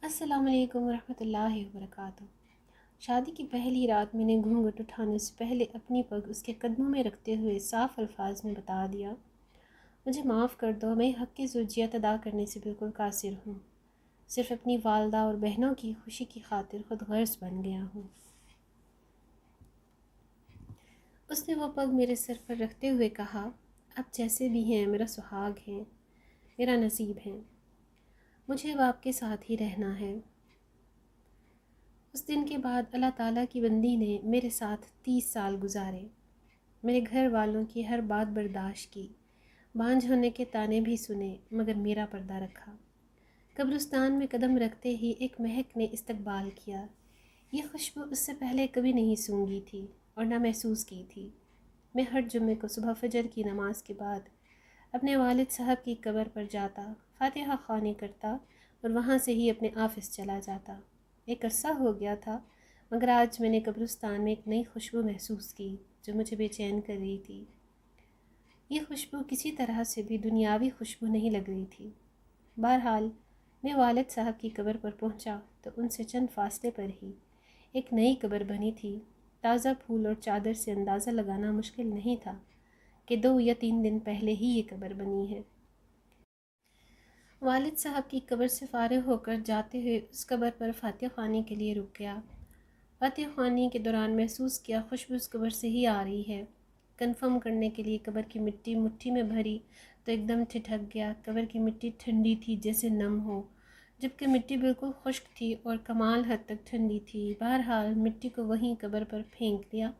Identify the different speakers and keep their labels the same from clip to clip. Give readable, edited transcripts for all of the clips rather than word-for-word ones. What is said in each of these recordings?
Speaker 1: السلام علیکم ورحمۃ اللہ وبرکاتہ۔ شادی کی پہلی رات میں نے گھونگھٹ اٹھانے سے پہلے اپنی پگ اس کے قدموں میں رکھتے ہوئے صاف الفاظ میں بتا دیا، مجھے معاف کر دو، میں حق کی زوجیت ادا کرنے سے بالکل قاصر ہوں، صرف اپنی والدہ اور بہنوں کی خوشی کی خاطر خود غرض بن گیا ہوں۔ اس نے وہ پگ میرے سر پر رکھتے ہوئے کہا، اب جیسے بھی ہیں میرا سہاگ ہیں، میرا نصیب ہے، مجھے اب آپ کے ساتھ ہی رہنا ہے۔ اس دن کے بعد اللہ تعالیٰ کی بندی نے میرے ساتھ 30 سال گزارے، میرے گھر والوں کی ہر بات برداشت کی، بانجھ ہونے کے طعنے بھی سنے، مگر میرا پردہ رکھا۔ قبرستان میں قدم رکھتے ہی ایک مہک نے استقبال کیا، یہ خوشبو اس سے پہلے کبھی نہیں سونگھی تھی اور نہ محسوس کی تھی۔ میں ہر جمعے کو صبح فجر کی نماز کے بعد اپنے والد صاحب کی قبر پر جاتا، فاتحہ خوانی کرتا اور وہاں سے ہی اپنے آفس چلا جاتا۔ ایک عرصہ ہو گیا تھا، مگر آج میں نے قبرستان میں ایک نئی خوشبو محسوس کی جو مجھے بے چین کر رہی تھی۔ یہ خوشبو کسی طرح سے بھی دنیاوی خوشبو نہیں لگ رہی تھی۔ بہرحال میں والد صاحب کی قبر پر پہنچا تو ان سے چند فاصلے پر ہی ایک نئی قبر بنی تھی۔ تازہ پھول اور چادر سے اندازہ لگانا مشکل نہیں تھا کہ 2 یا 3 دن پہلے ہی یہ قبر بنی ہے۔ والد صاحب کی قبر سے فارغ ہو کر جاتے ہوئے اس قبر پر فاتحہ خوانی کے لیے رک گیا۔ فاتحہ خوانی کے دوران محسوس کیا خوشبو اس قبر سے ہی آ رہی ہے۔ کنفرم کرنے کے لیے قبر کی مٹی مٹھی میں بھری تو ایک دم ٹھٹک گیا۔ قبر کی مٹی ٹھنڈی تھی جیسے نم ہو، جبکہ مٹی بالکل خشک تھی اور کمال حد تک ٹھنڈی تھی۔ بہرحال مٹی کو وہیں قبر پر پھینک دیا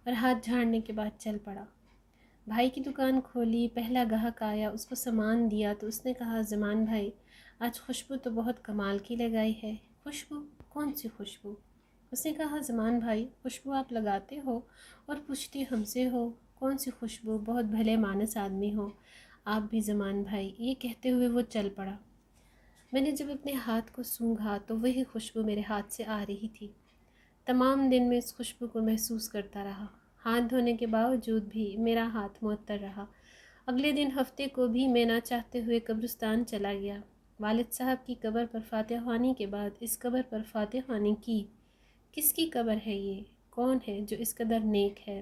Speaker 1: اور ہاتھ جھاڑنے کے بعد چل پڑا۔ بھائی کی دکان کھولی، پہلا گاہک آیا، اس کو سامان دیا تو اس نے کہا، زمان بھائی آج خوشبو تو بہت کمال کی لگائی ہے۔ خوشبو؟ کون سی خوشبو؟ اس نے کہا، زمان بھائی خوشبو آپ لگاتے ہو اور پوچھتے ہم سے ہو کون سی خوشبو، بہت بھلے مانس آدمی ہو آپ بھی زمان بھائی۔ یہ کہتے ہوئے وہ چل پڑا۔ میں نے جب اپنے ہاتھ کو سونگھا تو وہی خوشبو میرے ہاتھ سے آ رہی تھی۔ تمام دن میں اس خوشبو کو محسوس کرتا رہا۔ ہاتھ دھونے کے باوجود بھی میرا ہاتھ معطر رہا۔ اگلے دن ہفتے کو بھی میں نہ چاہتے ہوئے قبرستان چلا گیا۔ والد صاحب کی قبر پر فاتحہ خوانی کے بعد اس قبر پر فاتحہ خوانی کی۔ کس کی قبر ہے یہ؟ کون ہے جو اس قدر نیک ہے،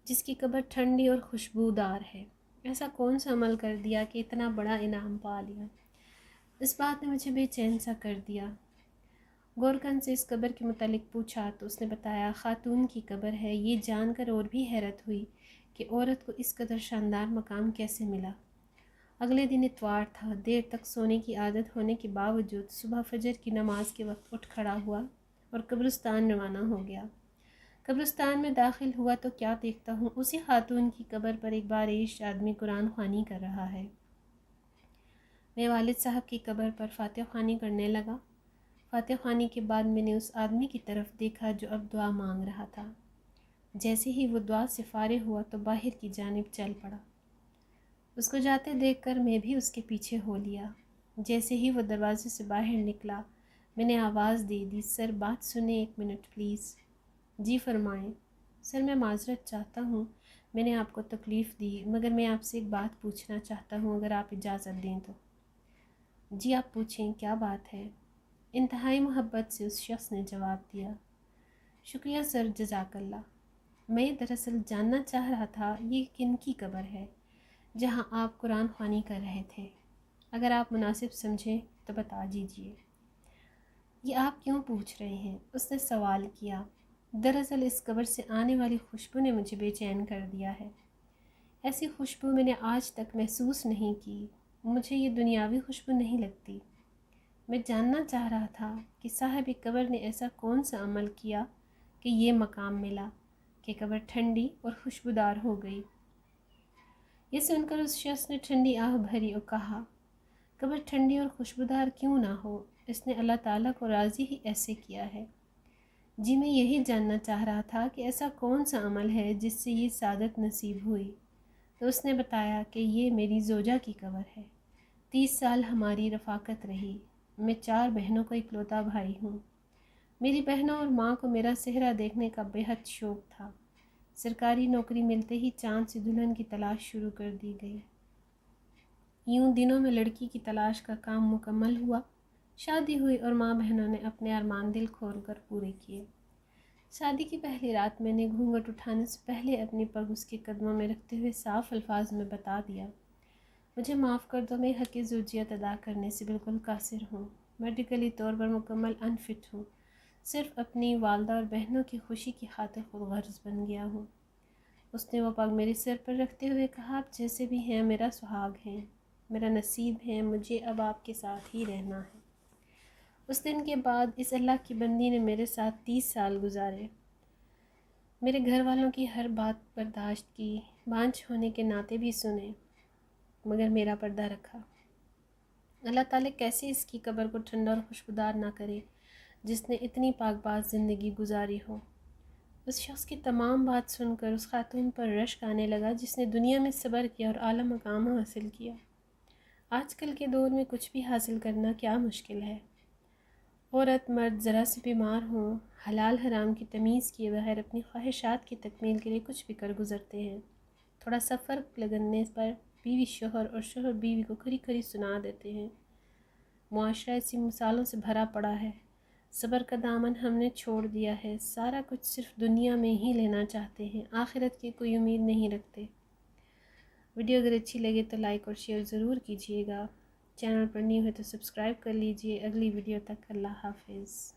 Speaker 1: جس کی قبر ٹھنڈی اور خوشبودار ہے؟ ایسا کون سا عمل کر دیا کہ اتنا بڑا انعام پا لیا؟ اس بات نے مجھے بے چین سا کر دیا۔ گورکن سے اس قبر کے متعلق پوچھا تو اس نے بتایا خاتون کی قبر ہے۔ یہ جان کر اور بھی حیرت ہوئی کہ عورت کو اس قدر شاندار مقام کیسے ملا۔ اگلے دن اتوار تھا۔ دیر تک سونے کی عادت ہونے کے باوجود صبح فجر کی نماز کے وقت اٹھ کھڑا ہوا اور قبرستان روانہ ہو گیا۔ قبرستان میں داخل ہوا تو کیا دیکھتا ہوں، اسی خاتون کی قبر پر ایک باریش آدمی قرآن خوانی کر رہا ہے۔ میں والد صاحب کی قبر پر فاتحہ خوانی کرنے لگا۔ فاتحہ خوانی کے بعد میں نے اس آدمی کی طرف دیکھا جو اب دعا مانگ رہا تھا۔ جیسے ہی وہ دعا سے فارغ ہوا تو باہر کی جانب چل پڑا۔ اس کو جاتے دیکھ کر میں بھی اس کے پیچھے ہو لیا۔ جیسے ہی وہ دروازے سے باہر نکلا میں نے آواز دے دی، سر بات سنیں 1 منٹ پلیز۔ جی فرمائیں۔ سر میں معذرت چاہتا ہوں، میں نے آپ کو تکلیف دی، مگر میں آپ سے ایک بات پوچھنا چاہتا ہوں اگر آپ اجازت دیں تو۔ جی آپ پوچھیں، کیا بات ہے؟ انتہائی محبت سے اس شخص نے جواب دیا، شکریہ سر، جزاک اللہ۔ میں دراصل جاننا چاہ رہا تھا یہ کن کی قبر ہے جہاں آپ قرآن خوانی کر رہے تھے؟ اگر آپ مناسب سمجھیں تو بتا دیجیے۔ یہ آپ کیوں پوچھ رہے ہیں؟ اس نے سوال کیا۔ دراصل اس قبر سے آنے والی خوشبو نے مجھے بے چین کر دیا ہے۔ ایسی خوشبو میں نے آج تک محسوس نہیں کی۔ مجھے یہ دنیاوی خوشبو نہیں لگتی۔ میں جاننا چاہ رہا تھا کہ صاحب قبر نے ایسا کون سا عمل کیا کہ یہ مقام ملا کہ قبر ٹھنڈی اور خوشبودار ہو گئی۔ یہ سن کر اس شخص نے ٹھنڈی آہ بھری اور کہا، قبر ٹھنڈی اور خوشبودار کیوں نہ ہو، اس نے اللہ تعالیٰ کو راضی ہی ایسے کیا ہے۔ جی میں یہی جاننا چاہ رہا تھا کہ ایسا کون سا عمل ہے جس سے یہ سعادت نصیب ہوئی۔ تو اس نے بتایا کہ یہ میری زوجہ کی قبر ہے۔ 30 سال ہماری رفاقت رہی۔ میں 4 بہنوں کا اکلوتا بھائی ہوں۔ میری بہنوں اور ماں کو میرا چہرہ دیکھنے کا بے حد شوق تھا۔ سرکاری نوکری ملتے ہی چاند سے دلہن کی تلاش شروع کر دی گئی۔ یوں دنوں میں لڑکی کی تلاش کا کام مکمل ہوا۔ شادی ہوئی اور ماں بہنوں نے اپنے ارمان دل کھول کر پورے کیے۔ شادی کی پہلی رات میں نے گھونگھٹ اٹھانے سے پہلے اپنی پگ اس کے قدموں میں رکھتے ہوئے صاف الفاظ میں بتا دیا، مجھے معاف کر دو، میں حق زوجیت ادا کرنے سے بالکل قاصر ہوں، میڈیکلی طور پر مکمل انفٹ ہوں، صرف اپنی والدہ اور بہنوں کی خوشی کی خاطر خود غرض بن گیا ہوں۔ اس نے وہ پگ میرے سر پر رکھتے ہوئے کہا، آپ جیسے بھی ہیں میرا سہاگ ہیں، میرا نصیب ہے، مجھے اب آپ کے ساتھ ہی رہنا ہے۔ اس دن کے بعد اس اللہ کی بندی نے میرے ساتھ 30 سال گزارے، میرے گھر والوں کی ہر بات برداشت کی، بانجھ ہونے کے ناطے بھی سنے، مگر میرا پردہ رکھا۔ اللہ تعالیٰ کیسے اس کی قبر کو ٹھنڈا اور خوشبودار نہ کرے جس نے اتنی پاک باز زندگی گزاری ہو۔ اس شخص کی تمام بات سن کر اس خاتون پر رشک آنے لگا جس نے دنیا میں صبر کیا اور اعلیٰ مقام حاصل کیا۔ آج کل کے دور میں کچھ بھی حاصل کرنا کیا مشکل ہے۔ عورت مرد ذرا سے بیمار ہوں، حلال حرام کی تمیز کیے بغیر اپنی خواہشات کی تکمیل کے لیے کچھ بھی کر گزرتے ہیں۔ تھوڑا سا فرق لگنے پر بیوی شوہر اور شوہر بیوی کو کھری کھری سنا دیتے ہیں۔ معاشرہ ایسی مثالوں سے بھرا پڑا ہے۔ صبر کا دامن ہم نے چھوڑ دیا ہے، سارا کچھ صرف دنیا میں ہی لینا چاہتے ہیں، آخرت کی کوئی امید نہیں رکھتے۔ ویڈیو اگر اچھی لگے تو لائک اور شیئر ضرور کیجیے گا، چینل پر نیو ہے تو سبسکرائب کر لیجیے۔ اگلی ویڈیو تک اللہ حافظ۔